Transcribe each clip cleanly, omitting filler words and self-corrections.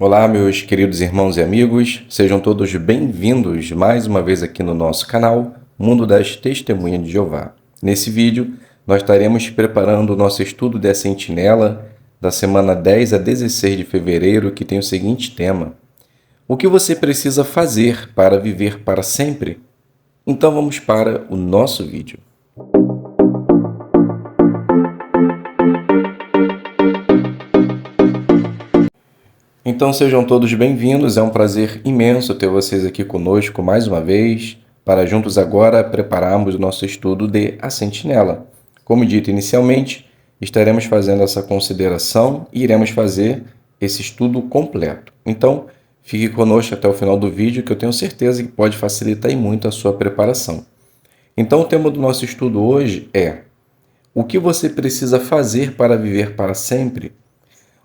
Olá, meus queridos irmãos e amigos, sejam todos bem-vindos mais uma vez aqui no nosso canal Mundo das Testemunhas de Jeová. Nesse vídeo, nós estaremos preparando o nosso estudo da Sentinela da semana 10 a 16 de fevereiro, que tem o seguinte tema: o que você precisa fazer para viver para sempre? Então vamos para o nosso vídeo. Então sejam todos bem-vindos, é um prazer imenso ter vocês aqui conosco mais uma vez, para juntos agora prepararmos o nosso estudo de A Sentinela. Como dito inicialmente, estaremos fazendo essa consideração e iremos fazer esse estudo completo. Então, fique conosco até o final do vídeo, que eu tenho certeza que pode facilitar muito a sua preparação. Então, o tema do nosso estudo hoje é: o que você precisa fazer para viver para sempre?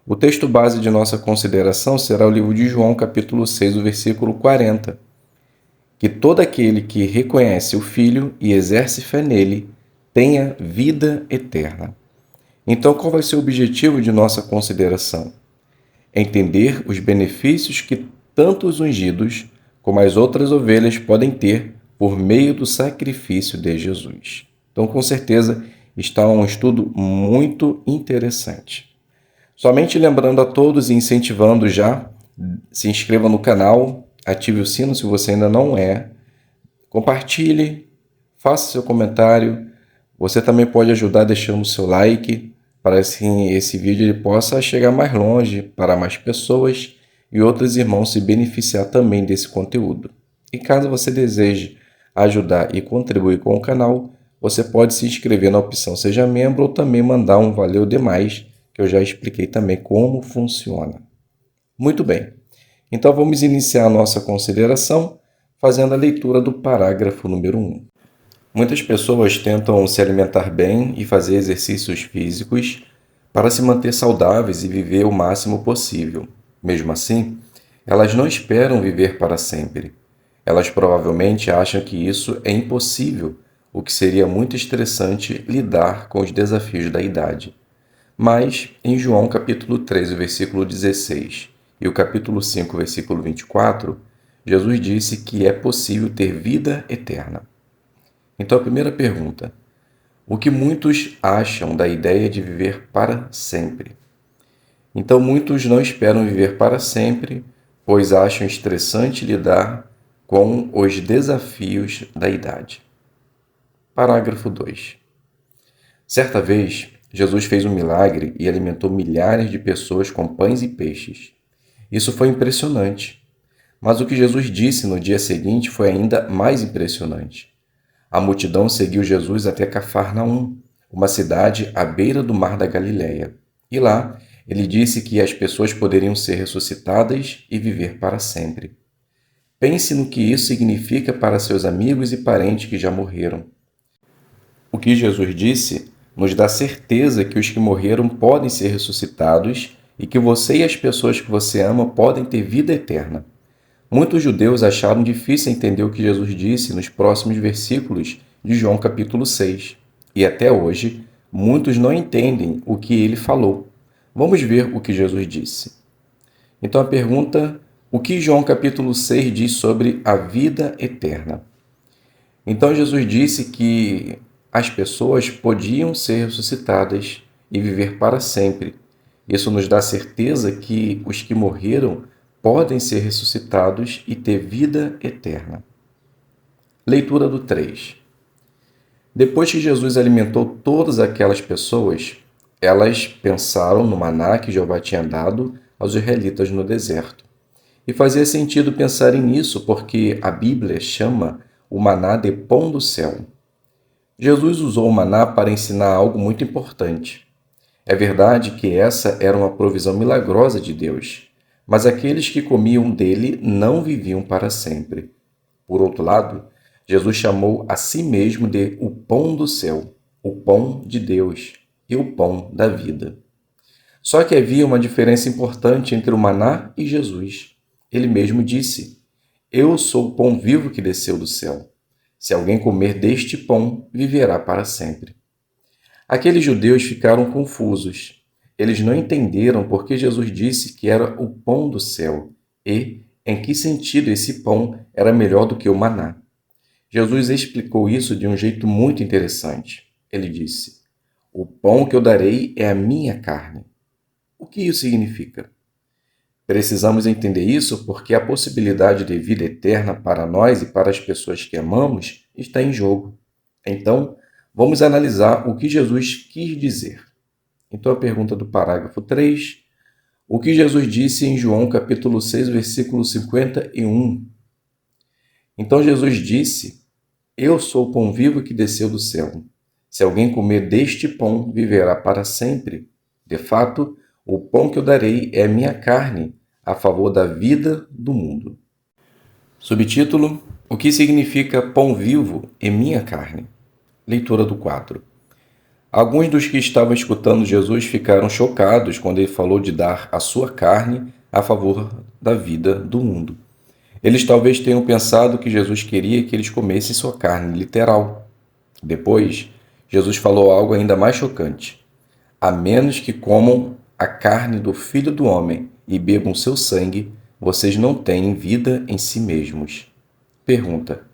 O texto base de nossa consideração será o livro de João, capítulo 6, o versículo 40. Que todo aquele que reconhece o Filho e exerce fé nele tenha vida eterna. Então, qual vai ser o objetivo de nossa consideração? Entender os benefícios que tanto os ungidos como as outras ovelhas podem ter por meio do sacrifício de Jesus. Então, com certeza, está um estudo muito interessante. Somente lembrando a todos e incentivando já, se inscreva no canal, ative o sino se você ainda não é, compartilhe, faça seu comentário. Você também pode ajudar deixando o seu like, para assim esse vídeo ele possa chegar mais longe para mais pessoas e outros irmãos se beneficiar também desse conteúdo. E caso você deseje ajudar e contribuir com o canal, você pode se inscrever na opção Seja Membro ou também mandar um valeu demais, que eu já expliquei também como funciona. Muito bem, então vamos iniciar a nossa consideração fazendo a leitura do parágrafo número 1. Muitas pessoas tentam se alimentar bem e fazer exercícios físicos para se manter saudáveis e viver o máximo possível. Mesmo assim, elas não esperam viver para sempre. Elas provavelmente acham que isso é impossível, o que seria muito estressante lidar com os desafios da idade. Mas, em João capítulo 13, versículo 16 e o capítulo 5, versículo 24, Jesus disse que é possível ter vida eterna. Então, a primeira pergunta: o que muitos acham da ideia de viver para sempre? Então, muitos não esperam viver para sempre, pois acham estressante lidar com os desafios da idade. Parágrafo 2. Certa vez, Jesus fez um milagre e alimentou milhares de pessoas com pães e peixes. Isso foi impressionante. Mas o que Jesus disse no dia seguinte foi ainda mais impressionante. A multidão seguiu Jesus até Cafarnaum, uma cidade à beira do mar da Galileia. E lá, ele disse que as pessoas poderiam ser ressuscitadas e viver para sempre. Pense no que isso significa para seus amigos e parentes que já morreram. O que Jesus disse nos dá certeza que os que morreram podem ser ressuscitados e que você e as pessoas que você ama podem ter vida eterna. Muitos judeus acharam difícil entender o que Jesus disse nos próximos versículos de João capítulo 6. E até hoje, muitos não entendem o que ele falou. Vamos ver o que Jesus disse. Então a pergunta: o que João capítulo 6 diz sobre a vida eterna? Então Jesus disse que as pessoas podiam ser ressuscitadas e viver para sempre. Isso nos dá certeza que os que morreram podem ser ressuscitados e ter vida eterna. Leitura do 3. Depois que Jesus alimentou todas aquelas pessoas, elas pensaram no maná que Jeová tinha dado aos israelitas no deserto. E fazia sentido pensarem nisso porque a Bíblia chama o maná de pão do céu. Jesus usou o maná para ensinar algo muito importante. É verdade que essa era uma provisão milagrosa de Deus, mas aqueles que comiam dele não viviam para sempre. Por outro lado, Jesus chamou a si mesmo de o pão do céu, o pão de Deus e o pão da vida. Só que havia uma diferença importante entre o maná e Jesus. Ele mesmo disse: Eu sou o pão vivo que desceu do céu. Se alguém comer deste pão, viverá para sempre. Aqueles judeus ficaram confusos. Eles não entenderam por que Jesus disse que era o pão do céu e em que sentido esse pão era melhor do que o maná. Jesus explicou isso de um jeito muito interessante. Ele disse: "O pão que eu darei é a minha carne." O que isso significa? Precisamos entender isso porque a possibilidade de vida eterna para nós e para as pessoas que amamos está em jogo. Então, vamos analisar o que Jesus quis dizer. Então, a pergunta do parágrafo 3, o que Jesus disse em João capítulo 6, versículo 51? Então, Jesus disse: "Eu sou o pão vivo que desceu do céu. Se alguém comer deste pão, viverá para sempre. De fato, o pão que eu darei é a minha carne, a favor da vida do mundo." Subtítulo: o que significa pão vivo e minha carne? Leitura do quadro. Alguns dos que estavam escutando Jesus ficaram chocados quando ele falou de dar a sua carne a favor da vida do mundo. Eles talvez tenham pensado que Jesus queria que eles comessem sua carne literal. Depois, Jesus falou algo ainda mais chocante: "A menos que comam a carne do Filho do Homem e bebam seu sangue, vocês não têm vida em si mesmos." Pergunta: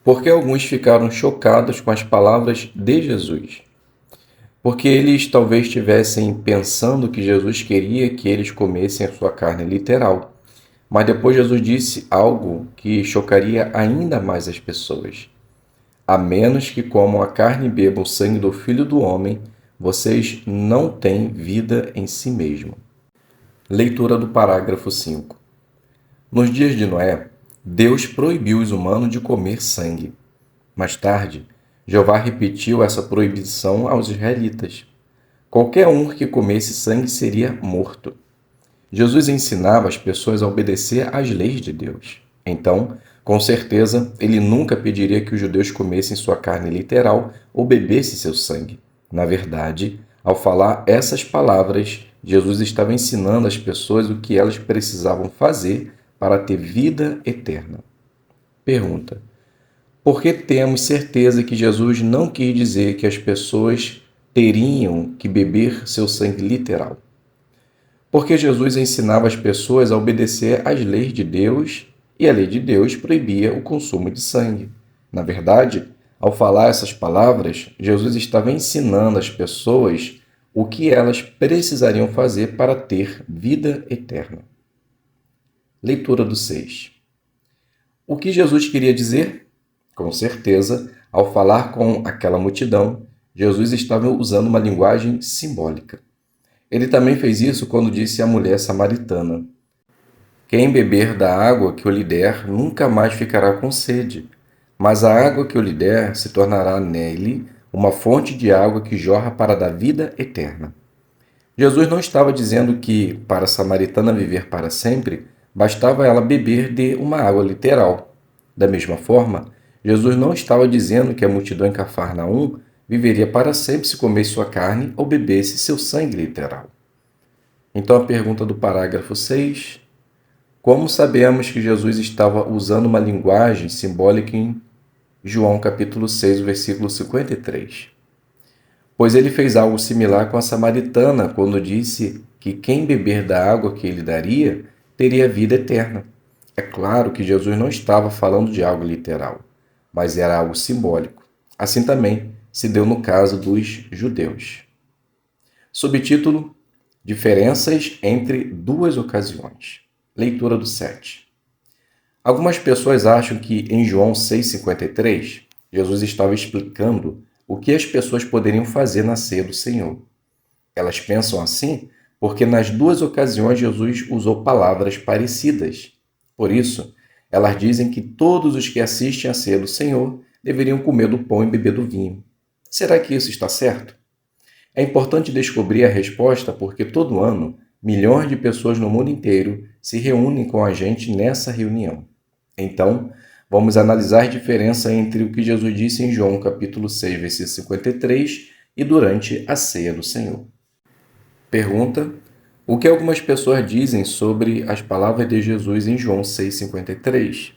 por que alguns ficaram chocados com as palavras de Jesus? Porque eles talvez estivessem pensando que Jesus queria que eles comessem a sua carne literal. Mas depois Jesus disse algo que chocaria ainda mais as pessoas: "A menos que comam a carne e bebam o sangue do Filho do Homem, vocês não têm vida em si mesmo." Leitura do parágrafo 5. Nos dias de Noé, Deus proibiu os humanos de comer sangue. Mais tarde, Jeová repetiu essa proibição aos israelitas. Qualquer um que comesse sangue seria morto. Jesus ensinava as pessoas a obedecer às leis de Deus. Então, com certeza, ele nunca pediria que os judeus comessem sua carne literal ou bebessem seu sangue. Na verdade, ao falar essas palavras, Jesus estava ensinando às pessoas o que elas precisavam fazer para ter vida eterna. Pergunta: por que temos certeza que Jesus não quis dizer que as pessoas teriam que beber seu sangue literal? Porque Jesus ensinava as pessoas a obedecer às leis de Deus e a lei de Deus proibia o consumo de sangue. Na verdade, ao falar essas palavras, Jesus estava ensinando às pessoas o que elas precisariam fazer para ter vida eterna. Leitura do 6. O que Jesus queria dizer? Com certeza, ao falar com aquela multidão, Jesus estava usando uma linguagem simbólica. Ele também fez isso quando disse à mulher samaritana: "Quem beber da água que eu lhe der nunca mais ficará com sede, mas a água que eu lhe der se tornará nele uma fonte de água que jorra para dar vida eterna." Jesus não estava dizendo que, para a samaritana viver para sempre, bastava ela beber de uma água literal. Da mesma forma, Jesus não estava dizendo que a multidão em Cafarnaum viveria para sempre se comesse sua carne ou bebesse seu sangue literal. Então a pergunta do parágrafo 6: como sabemos que Jesus estava usando uma linguagem simbólica em João capítulo 6, versículo 53? Pois ele fez algo similar com a samaritana quando disse que quem beber da água que ele daria teria vida eterna. É claro que Jesus não estava falando de algo literal, mas era algo simbólico. Assim também se deu no caso dos judeus. Subtítulo: diferenças entre duas ocasiões. Leitura do 7. Algumas pessoas acham que em João 6,53, Jesus estava explicando o que as pessoas poderiam fazer na ceia do Senhor. Elas pensam assim porque nas duas ocasiões Jesus usou palavras parecidas. Por isso, elas dizem que todos os que assistem à ceia do Senhor deveriam comer do pão e beber do vinho. Será que isso está certo? É importante descobrir a resposta porque todo ano milhões de pessoas no mundo inteiro se reúnem com a gente nessa reunião. Então, vamos analisar a diferença entre o que Jesus disse em João capítulo 6, versículo 53 e durante a ceia do Senhor. Pergunta: o que algumas pessoas dizem sobre as palavras de Jesus em João 6,53?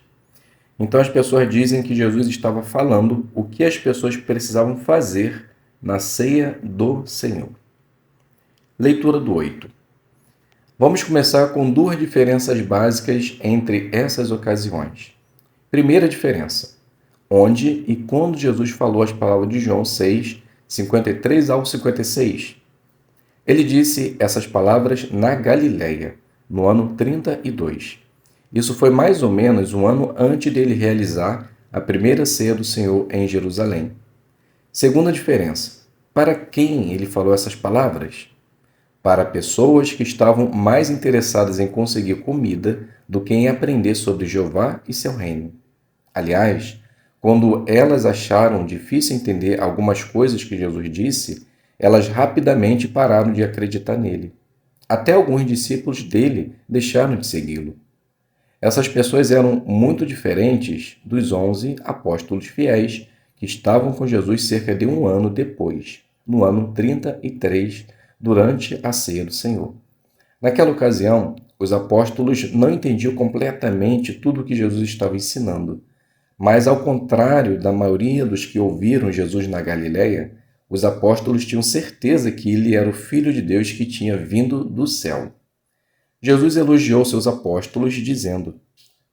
Então as pessoas dizem que Jesus estava falando o que as pessoas precisavam fazer na ceia do Senhor. Leitura do 8. Vamos começar com duas diferenças básicas entre essas ocasiões. Primeira diferença: onde e quando Jesus falou as palavras de João 6, 53 ao 56. Ele disse essas palavras na Galileia, no ano 32. Isso foi mais ou menos um ano antes dele realizar a primeira ceia do Senhor em Jerusalém. Segunda diferença: para quem ele falou essas palavras? Para pessoas que estavam mais interessadas em conseguir comida do que em aprender sobre Jeová e seu reino. Aliás, quando elas acharam difícil entender algumas coisas que Jesus disse, elas rapidamente pararam de acreditar nele. Até alguns discípulos dele deixaram de segui-lo. Essas pessoas eram muito diferentes dos 11 apóstolos fiéis que estavam com Jesus cerca de um ano depois, no ano 33, durante a ceia do Senhor. Naquela ocasião, os apóstolos não entendiam completamente tudo o que Jesus estava ensinando, mas, ao contrário da maioria dos que ouviram Jesus na Galileia, os apóstolos tinham certeza que ele era o Filho de Deus que tinha vindo do céu. Jesus elogiou seus apóstolos, dizendo: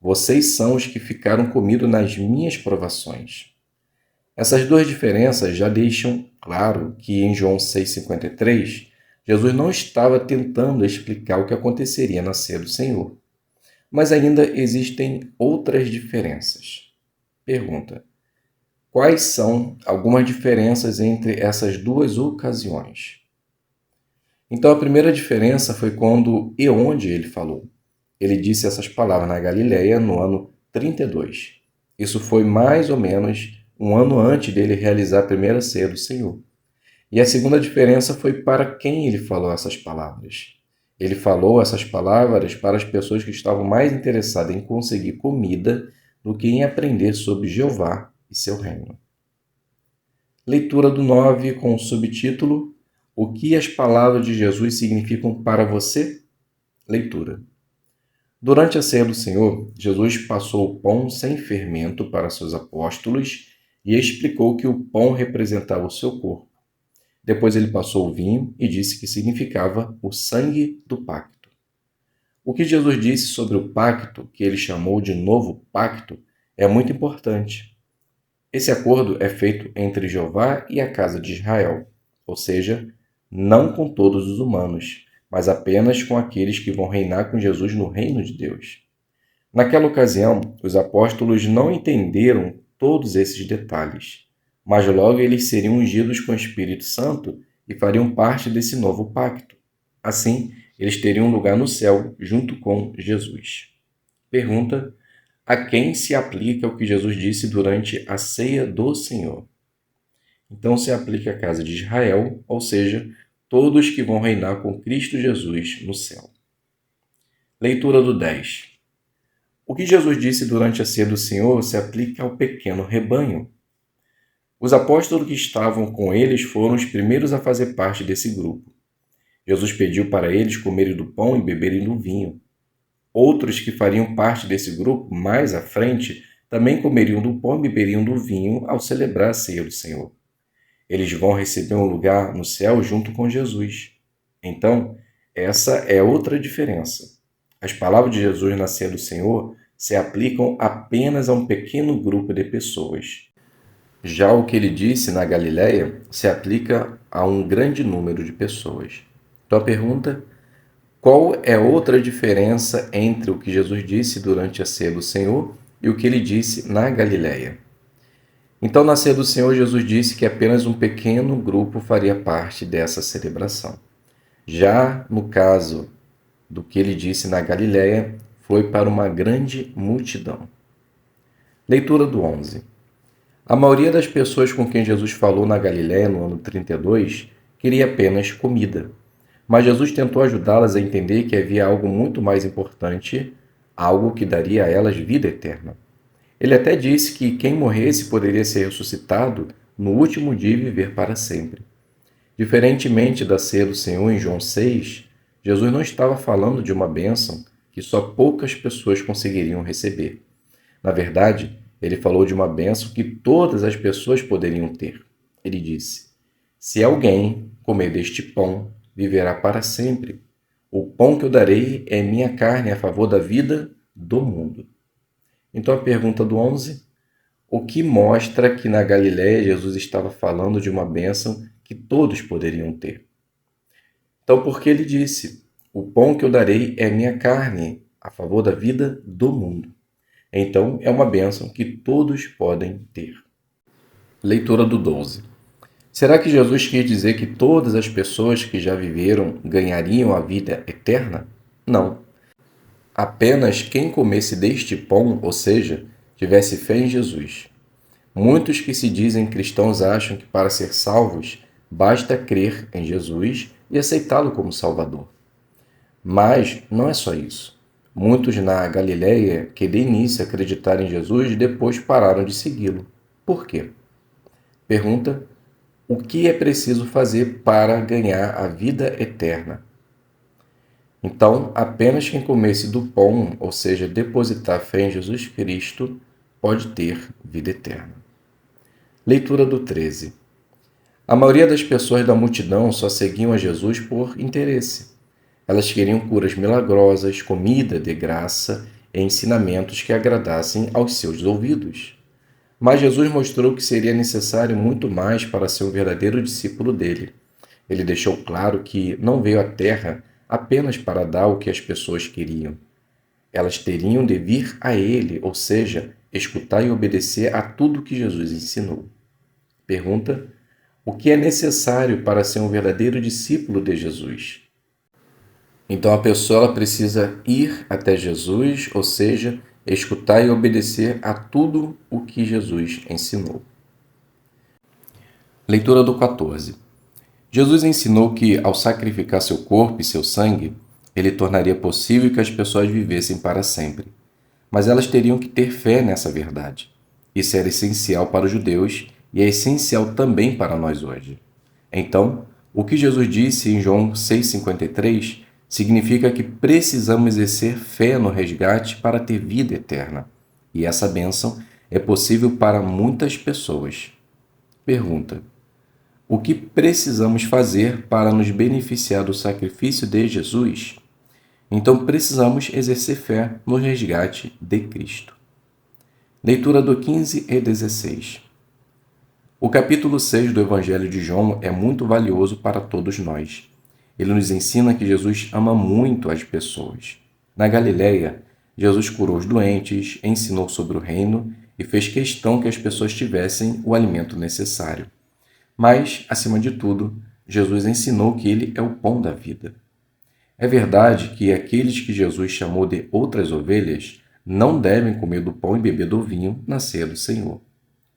Vocês são os que ficaram comigo nas minhas provações. Essas duas diferenças já deixam claro que em João 6,53, Jesus não estava tentando explicar o que aconteceria na ceia do Senhor. Mas ainda existem outras diferenças. Pergunta: quais são algumas diferenças entre essas duas ocasiões? Então, a primeira diferença foi quando e onde ele falou. Ele disse essas palavras na Galileia no ano 32. Isso foi mais ou menos um ano antes dele realizar a primeira ceia do Senhor. E a segunda diferença foi para quem ele falou essas palavras. Ele falou essas palavras para as pessoas que estavam mais interessadas em conseguir comida do que em aprender sobre Jeová e seu reino. Leitura do 9 com o subtítulo: O que as palavras de Jesus significam para você? Leitura. Durante a ceia do Senhor, Jesus passou o pão sem fermento para seus apóstolos e explicou que o pão representava o seu corpo. Depois ele passou o vinho e disse que significava o sangue do pacto. O que Jesus disse sobre o pacto, que ele chamou de novo pacto, é muito importante. Esse acordo é feito entre Jeová e a casa de Israel, ou seja, não com todos os humanos, mas apenas com aqueles que vão reinar com Jesus no reino de Deus. Naquela ocasião, os apóstolos não entenderam todos esses detalhes, mas logo eles seriam ungidos com o Espírito Santo e fariam parte desse novo pacto. Assim, eles teriam um lugar no céu junto com Jesus. Pergunta: a quem se aplica o que Jesus disse durante a ceia do Senhor? Então se aplica à casa de Israel, ou seja, todos que vão reinar com Cristo Jesus no céu. Leitura do 10. O que Jesus disse durante a ceia do Senhor se aplica ao pequeno rebanho. Os apóstolos que estavam com eles foram os primeiros a fazer parte desse grupo. Jesus pediu para eles comerem do pão e beberem do vinho. Outros que fariam parte desse grupo, mais à frente, também comeriam do pão e beberiam do vinho ao celebrar a ceia do Senhor. Eles vão receber um lugar no céu junto com Jesus. Então, essa é outra diferença. As palavras de Jesus na ceia do Senhor se aplicam apenas a um pequeno grupo de pessoas. Já o que ele disse na Galileia se aplica a um grande número de pessoas. Então a pergunta: qual é outra diferença entre o que Jesus disse durante a ceia do Senhor e o que ele disse na Galileia? Então, na ceia do Senhor, Jesus disse que apenas um pequeno grupo faria parte dessa celebração. Já no caso do que ele disse na Galileia, foi para uma grande multidão. Leitura do 11. A maioria das pessoas com quem Jesus falou na Galileia no ano 32 queria apenas comida. Mas Jesus tentou ajudá-las a entender que havia algo muito mais importante, algo que daria a elas vida eterna. Ele até disse que quem morresse poderia ser ressuscitado no último dia e viver para sempre. Diferentemente da ceia do Senhor em João 6, Jesus não estava falando de uma bênção que só poucas pessoas conseguiriam receber. Na verdade, ele falou de uma bênção que todas as pessoas poderiam ter. Ele disse: Se alguém comer deste pão viverá para sempre. O pão que eu darei é minha carne a favor da vida do mundo. Então a pergunta do 11, o que mostra que na Galiléia Jesus estava falando de uma bênção que todos poderiam ter? Então, porque ele disse, o pão que eu darei é minha carne a favor da vida do mundo. Então, é uma bênção que todos podem ter. Leitura do 12. Será que Jesus quis dizer que todas as pessoas que já viveram ganhariam a vida eterna? Não. Apenas quem comesse deste pão, ou seja, tivesse fé em Jesus. Muitos que se dizem cristãos acham que para ser salvos basta crer em Jesus e aceitá-lo como Salvador. Mas não é só isso. Muitos na Galiléia que de início acreditaram em Jesus depois pararam de segui-lo. Por quê? Pergunta: o que é preciso fazer para ganhar a vida eterna? Então, apenas quem comesse do pão, ou seja, depositar fé em Jesus Cristo, pode ter vida eterna. Leitura do 13. A maioria das pessoas da multidão só seguiam a Jesus por interesse. Elas queriam curas milagrosas, comida de graça e ensinamentos que agradassem aos seus ouvidos. Mas Jesus mostrou que seria necessário muito mais para ser um verdadeiro discípulo dele. Ele deixou claro que não veio à Terra apenas para dar o que as pessoas queriam. Elas teriam de vir a ele, ou seja, escutar e obedecer a tudo que Jesus ensinou. Pergunta: o que é necessário para ser um verdadeiro discípulo de Jesus? Então a pessoa ela precisa ir até Jesus, ou seja, escutar e obedecer a tudo o que Jesus ensinou. Leitura do 14. Jesus ensinou que, ao sacrificar seu corpo e seu sangue, ele tornaria possível que as pessoas vivessem para sempre. Mas elas teriam que ter fé nessa verdade. Isso era essencial para os judeus e é essencial também para nós hoje. Então, o que Jesus disse em João 6,53 significa que precisamos exercer fé no resgate para ter vida eterna. E essa bênção é possível para muitas pessoas. Pergunta: o que precisamos fazer para nos beneficiar do sacrifício de Jesus? Então precisamos exercer fé no resgate de Cristo. Leitura do 15 e 16. O capítulo 6 do Evangelho de João é muito valioso para todos nós. Ele nos ensina que Jesus ama muito as pessoas. Na Galiléia, Jesus curou os doentes, ensinou sobre o reino e fez questão que as pessoas tivessem o alimento necessário. Mas, acima de tudo, Jesus ensinou que ele é o pão da vida. É verdade que aqueles que Jesus chamou de outras ovelhas não devem comer do pão e beber do vinho na ceia do Senhor.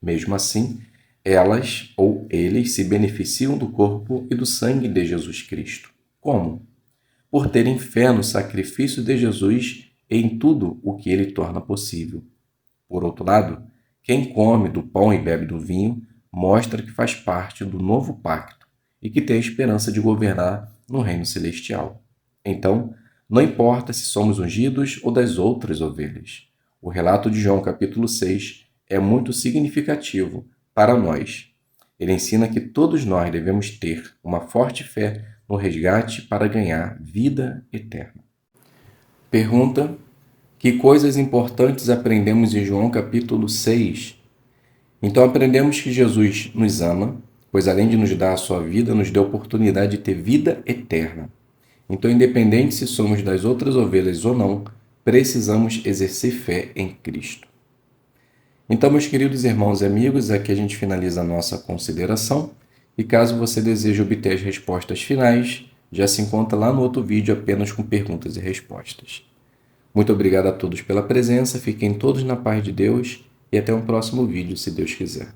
Mesmo assim, elas ou eles se beneficiam do corpo e do sangue de Jesus Cristo. Como? Por terem fé no sacrifício de Jesus e em tudo o que ele torna possível. Por outro lado, quem come do pão e bebe do vinho mostra que faz parte do novo pacto e que tem a esperança de governar no reino celestial. Então, não importa se somos ungidos ou das outras ovelhas. O relato de João capítulo 6 é muito significativo para nós. Ele ensina que todos nós devemos ter uma forte fé no resgate para ganhar vida eterna. Pergunta: que coisas importantes aprendemos em João capítulo 6? Então aprendemos que Jesus nos ama, pois além de nos dar a sua vida, nos deu a oportunidade de ter vida eterna. Então, independente se somos das outras ovelhas ou não, precisamos exercer fé em Cristo. Então, meus queridos irmãos e amigos, aqui a gente finaliza a nossa consideração. E caso você deseje obter as respostas finais, já se encontra lá no outro vídeo apenas com perguntas e respostas. Muito obrigado a todos pela presença, fiquem todos na paz de Deus e até um próximo vídeo, se Deus quiser.